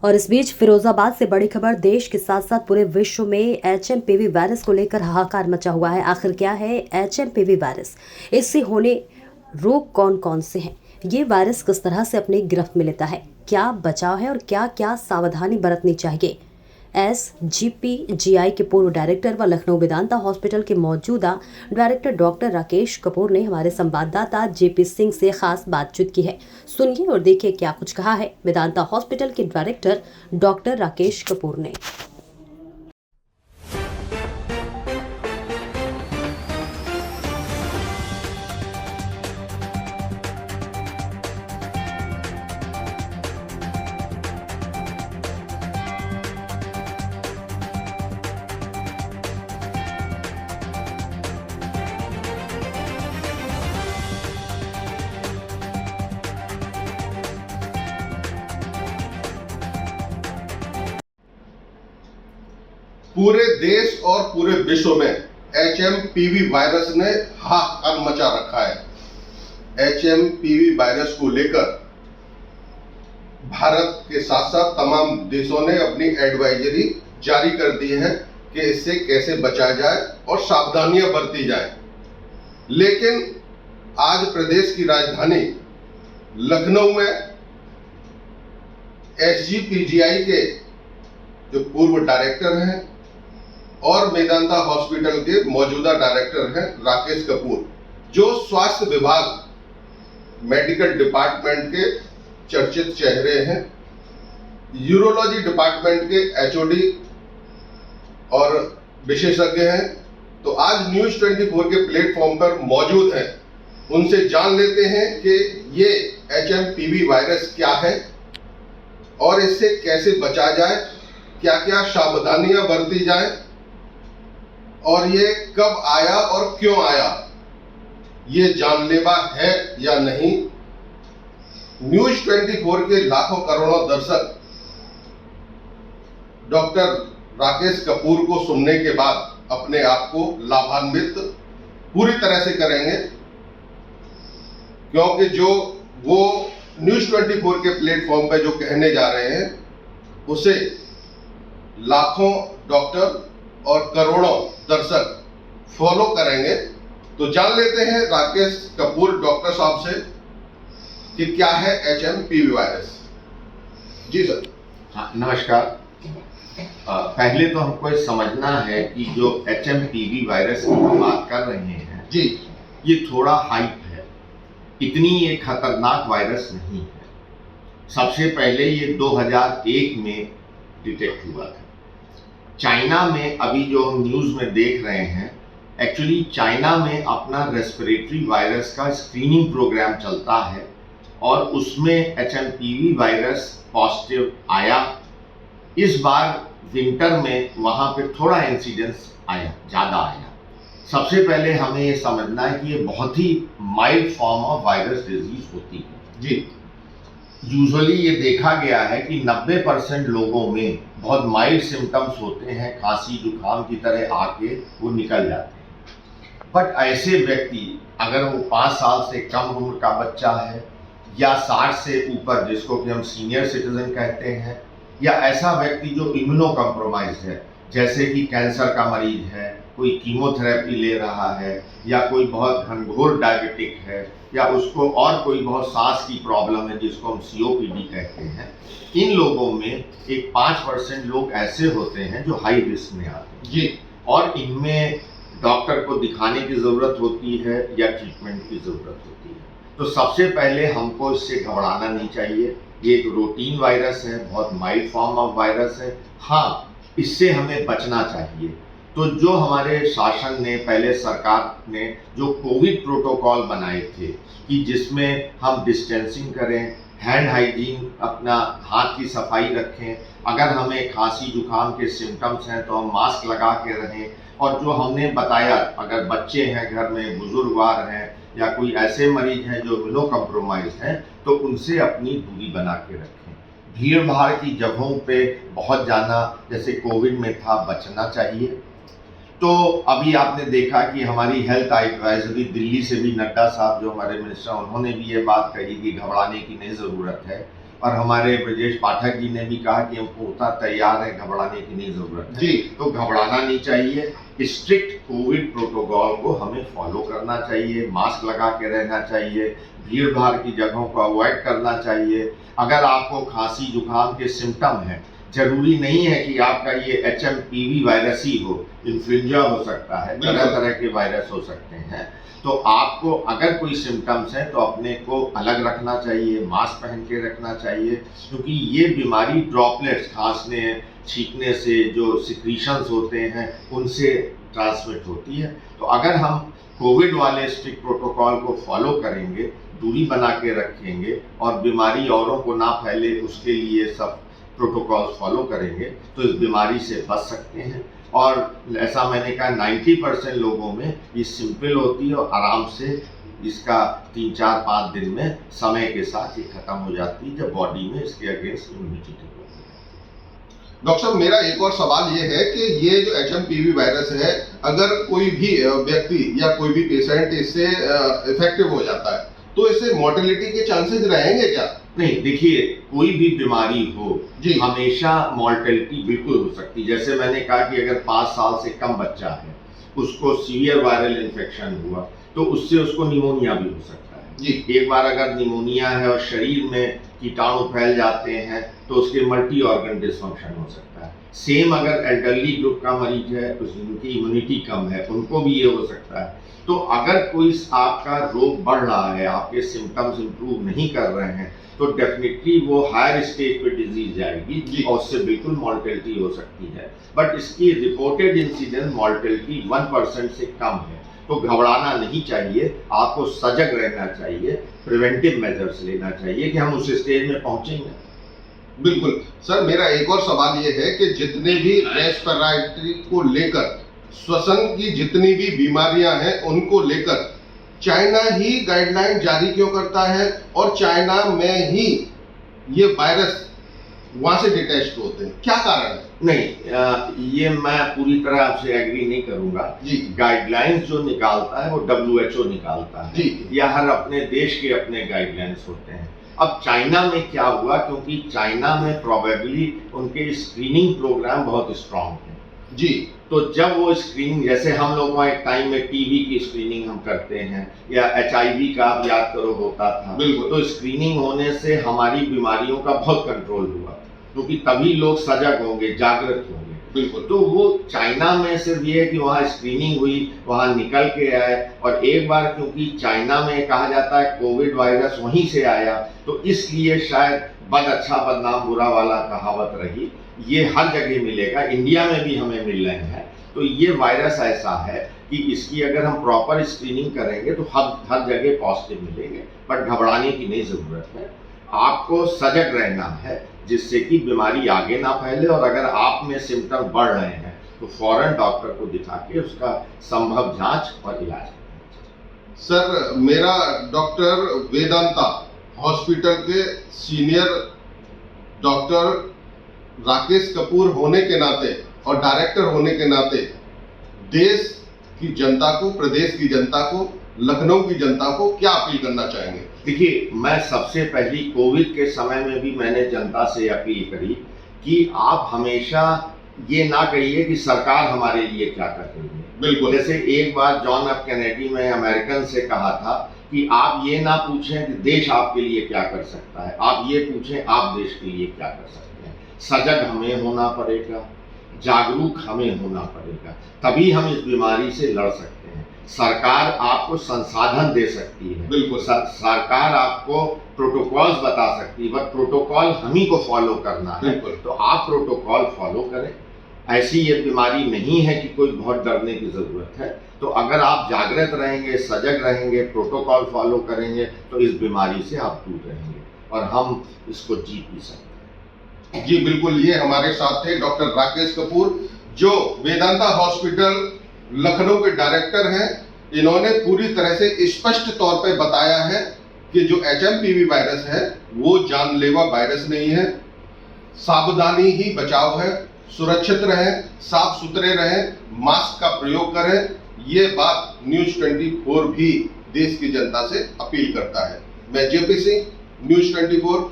और इस बीच फिरोजाबाद से बड़ी खबर, देश के साथ साथ पूरे विश्व में एचएमपीवी वायरस को लेकर हाहाकार मचा हुआ है। आखिर क्या है एचएमपीवी वायरस, इससे होने रोग कौन कौन से हैं, ये वायरस किस तरह से अपनी गिरफ्त में लेता है, क्या बचाव है और क्या क्या सावधानी बरतनी चाहिए। एसजीपीजीआई के पूर्व डायरेक्टर व लखनऊ वेदांता हॉस्पिटल के मौजूदा डायरेक्टर डॉक्टर राकेश कपूर ने हमारे संवाददाता जेपी सिंह से खास बातचीत की है। सुनिए और देखिए क्या कुछ कहा है वेदांता हॉस्पिटल के डायरेक्टर डॉक्टर राकेश कपूर ने। पूरे देश और पूरे विश्व में एचएमपीवी वायरस ने हाहाकार मचा रखा है। एचएमपीवी वायरस को लेकर भारत के साथ साथ तमाम देशों ने अपनी एडवाइजरी जारी कर दी है कि इससे कैसे बचा जाए और सावधानियां बरती जाए। लेकिन आज प्रदेश की राजधानी लखनऊ में एसजीपीजीआई के जो पूर्व डायरेक्टर हैं और मेदांता हॉस्पिटल के मौजूदा डायरेक्टर हैं राकेश कपूर, जो स्वास्थ्य विभाग मेडिकल डिपार्टमेंट के चर्चित चेहरे हैं, यूरोलॉजी डिपार्टमेंट के एचओडी और विशेषज्ञ हैं, तो आज न्यूज़ 24 के प्लेटफॉर्म पर मौजूद हैं। उनसे जान लेते हैं कि ये एचएमपीवी वायरस क्या है और इससे कैसे बचा जाए, क्या क्या सावधानियां बरती जाए और ये कब आया और क्यों आया, ये जानलेवा है या नहीं। न्यूज़ 24 के लाखों करोड़ों दर्शक डॉक्टर राकेश कपूर को सुनने के बाद अपने आप को लाभान्वित पूरी तरह से करेंगे, क्योंकि जो वो न्यूज़ 24 के प्लेटफॉर्म पे जो कहने जा रहे हैं उसे लाखों डॉक्टर और करोड़ों दर्शक फॉलो करेंगे। तो जान लेते हैं राकेश कपूर डॉक्टर साहब से कि क्या है एचएमपीवी वायरस। जी सर। हाँ, नमस्कार। पहले तो हमको ये समझना है कि जो एचएमपीवी वायरस की हम बात कर रहे हैं जी, ये थोड़ा हाइप है, इतनी ये खतरनाक वायरस नहीं है। सबसे पहले ये 2001 में डिटेक्ट हुआ था चाइना में। अभी जो हम न्यूज़ में देख रहे हैं, एक्चुअली चाइना में अपना रेस्पिरेटरी वायरस का स्क्रीनिंग प्रोग्राम चलता है और उसमें एचएमपीवी वायरस पॉजिटिव आया। इस बार विंटर में वहाँ पे थोड़ा इंसिडेंस आया, ज़्यादा आया। सबसे पहले हमें ये समझना है कि ये बहुत ही mild form of virus disease होती है जी। यूजुअली ये देखा गया है कि 90% लोगों में बहुत माइल्ड सिम्टम्स होते हैं, खांसी जुकाम की तरह आके वो निकल जाते हैं। बट ऐसे व्यक्ति, अगर वो 5 साल से कम उम्र का बच्चा है या 60 से ऊपर, जिसको कि हम सीनियर सिटीजन कहते हैं, या ऐसा व्यक्ति जो इम्यूनो कॉम्प्रोमाइज्ड है, जैसे कि कैंसर का मरीज है, कोई कीमोथेरेपी ले रहा है, या कोई बहुत घनघोर डायबिटिक है, या उसको और कोई बहुत सांस की प्रॉब्लम है जिसको हम सीओपीडी कहते हैं, इन लोगों में एक 5% लोग ऐसे होते हैं जो हाई रिस्क में आते हैं जी। और इनमें डॉक्टर को दिखाने की ज़रूरत होती है या ट्रीटमेंट की ज़रूरत होती है। तो सबसे पहले हमको इससे घबराना नहीं चाहिए। ये एक रूटीन वायरस है, बहुत माइल्ड फॉर्म ऑफ वायरस है। हाँ, इससे हमें बचना चाहिए। तो जो हमारे शासन ने, पहले सरकार ने जो कोविड प्रोटोकॉल बनाए थे कि जिसमें हम डिस्टेंसिंग करें, हैंड हाइजीन, अपना हाथ की सफाई रखें, अगर हमें खांसी जुकाम के सिम्टम्स हैं तो हम मास्क लगा के रहें, और जो हमने बताया, अगर बच्चे हैं घर में, बुजुर्गवार हैं, या कोई ऐसे मरीज हैं जो इम्यूनो कॉम्प्रोमाइज्ड हैं, तो उनसे अपनी दूरी बना के रखें। भीड़ भाड़ की जगहों पे बहुत जाना, जैसे कोविड में था, बचना चाहिए। तो अभी आपने देखा कि हमारी हेल्थ एडवाइजरी दिल्ली से भी, नड्डा साहब जो हमारे मिनिस्टर, उन्होंने भी ये बात कही कि घबराने की नहीं ज़रूरत है। और हमारे ब्रजेश पाठक जी ने भी कहा कि हम पूर्णतः तैयार हैं, घबराने की नहीं जरूरत है। जी। तो घबराना नहीं चाहिए। स्ट्रिक्ट कोविड प्रोटोकॉल को हमें फॉलो करना चाहिए, मास्क लगा के रहना चाहिए, भीड़ भाड़ की जगहों को अवॉइड करना चाहिए। अगर आपको खांसी जुकाम के सिम्टम हैं, जरूरी नहीं है कि आपका ये HMPV वायरस ही हो, इन्फ्लुएंजा हो सकता है, तरह तरह के वायरस हो सकते हैं। तो आपको अगर कोई सिम्टम्स हैं तो अपने को अलग रखना चाहिए, मास्क पहन के रखना चाहिए, क्योंकि ये बीमारी ड्रॉपलेट्स, खांसने छींकने से जो सिक्रीशंस होते हैं उनसे ट्रांसमिट होती है। तो अगर हम कोविड वाले स्ट्रिक्ट प्रोटोकॉल को फॉलो करेंगे, दूरी बना के रखेंगे और बीमारी औरों को ना फैले उसके लिए सब प्रोटोकॉल फॉलो करेंगे तो इस बीमारी से बच सकते हैं। और ऐसा मैंने कहा 90% लोगों में ये सिंपल होती है और आराम से इसका 3-4-5 दिन में समय के साथ ये खत्म हो जाती है जब बॉडी में इसके अगेंस्ट इम्यूनिटी होती है। डॉक्टर साहब, मेरा एक और सवाल ये है कि ये जो HMPV वायरस है, अगर कोई भी व्यक्ति या कोई भी पेशेंट इससे इफेक्टिव हो जाता है तो इससे मॉर्टेलिटी के चांसेस रहेंगे क्या? नहीं, देखिए, कोई भी बीमारी हो जी। हमेशा मॉर्टेलिटी बिल्कुल हो सकती है। जैसे मैंने कहा कि अगर 5 साल से कम बच्चा है, उसको सीवियर वायरल इन्फेक्शन हुआ तो उससे उसको निमोनिया भी हो सकता है। जी। एक बार अगर निमोनिया है और शरीर में कीटाणु फैल जाते हैं तो उसके मल्टी ऑर्गन डिसफंक्शन हो सकता है। सेम अगर एल्डरली ग्रुप का मरीज है, उनकी इम्यूनिटी कम है, उनको भी ये हो सकता है। तो अगर कोई आपका रोग बढ़ रहा है, आपके सिम्टम्स इंप्रूव नहीं कर रहे हैं, तो डेफिनेटली वो हायर स्टेज पे डिजीज जाएगी और उससे बिल्कुल मॉर्टेलिटी हो सकती है। बट इसकी रिपोर्टेड इंसिडेंस मॉर्टेलिटी 1% से कम है। तो घबराना नहीं चाहिए, आपको सजग रहना चाहिए, प्रिवेंटिव मेजर्स लेना चाहिए कि हम उस स्टेज में पहुंचेंगे। बिल्कुल सर, मेरा एक और सवाल ये है कि जितने भी रेस्पिरेटरी को लेकर, श्वसन की जितनी भी बीमारियां हैं उनको लेकर चाइना ही गाइडलाइन जारी क्यों करता है और चाइना में ही ये वायरस वहां से डिटेक्ट होते हैं, क्या कारण है? नहीं, ये मैं पूरी तरह आपसे एग्री नहीं करूंगा जी। गाइडलाइंस जो निकालता है वो WHO निकालता है जी। या हर अपने देश के अपने गाइडलाइंस होते हैं। अब चाइना में क्या हुआ, क्योंकि चाइना में प्रोबेबली उनके स्क्रीनिंग प्रोग्राम बहुत स्ट्रांग है। जी। तो जब वो स्क्रीनिंग, जैसे हम लोग वहाँ एक टाइम में टीबी की स्क्रीनिंग हम करते हैं या HIV का आप याद करो होता था, बिल्कुल। तो स्क्रीनिंग होने से हमारी बीमारियों का बहुत कंट्रोल हुआ, क्योंकि तभी लोग सजग होंगे, जागृत होंगे। बिल्कुल। तो वो चाइना में सिर्फ ये है कि वहाँ स्क्रीनिंग हुई, वहाँ निकल के आए, और एक बार क्योंकि चाइना में कहा जाता है कोविड वायरस वहीं से आया, तो इसलिए शायद बद अच्छा बदनाम बुरा वाला कहावत रही। ये हर जगह मिलेगा, इंडिया में भी हमें मिल रहे हैं। तो ये वायरस ऐसा है कि इसकी अगर हम प्रॉपर स्क्रीनिंग करेंगे तो हर जगह पॉजिटिव मिलेंगे। बट घबराने की नहीं ज़रूरत है, आपको सजग रहना है जिससे कि बीमारी आगे ना फैले, और अगर आप में सिम्टम बढ़ रहे हैं तो फौरन डॉक्टर को दिखा के उसका संभव जांच और इलाज करना। सर, मेरा डॉक्टर वेदांता हॉस्पिटल के सीनियर डॉक्टर राकेश कपूर होने के नाते और डायरेक्टर होने के नाते देश की जनता को, प्रदेश की जनता को, लखनऊ की जनता को क्या अपील करना चाहेंगे? देखिए, मैं सबसे पहली कोविड के समय में भी मैंने जनता से अपील करी कि आप हमेशा ये ना कहिए कि सरकार हमारे लिए क्या कर रही है। बिल्कुल। जैसे एक बार जॉन एफ कैनेडी में अमेरिकन से कहा था कि आप ये ना पूछें कि देश आपके लिए क्या कर सकता है, आप ये पूछें आप देश के लिए क्या कर सकते हैं। सजग हमें होना पड़ेगा, जागरूक हमें होना पड़ेगा, तभी हम इस बीमारी से लड़ सकते हैं। सरकार आपको संसाधन दे सकती है, बिल्कुल। सरकार आपको प्रोटोकॉल्स बता सकती है, बट प्रोटोकॉल हम ही को फॉलो करना है। बिल्कुल। तो आप प्रोटोकॉल फॉलो करें। ऐसी ये बीमारी नहीं है कि कोई बहुत डरने की जरूरत है। तो अगर आप जागृत रहेंगे, सजग रहेंगे, प्रोटोकॉल फॉलो करेंगे तो इस बीमारी से आप दूर रहेंगे और हम इसको जीत भी सकते हैं। जी बिल्कुल, ये हमारे साथ थे डॉक्टर राकेश कपूर जो वेदांता हॉस्पिटल लखनऊ के डायरेक्टर हैं। इन्होंने पूरी तरह से स्पष्ट तौर पे बताया है कि जो HMPV वायरस है वो जानलेवा वायरस नहीं है, सावधानी ही बचाव है। सुरक्षित रहें, साफ सुथरे रहें, मास्क का प्रयोग करें। ये बात न्यूज़ 24 भी देश की जनता से अपील करता है। मैं JP सिंह, न्यूज़ 24।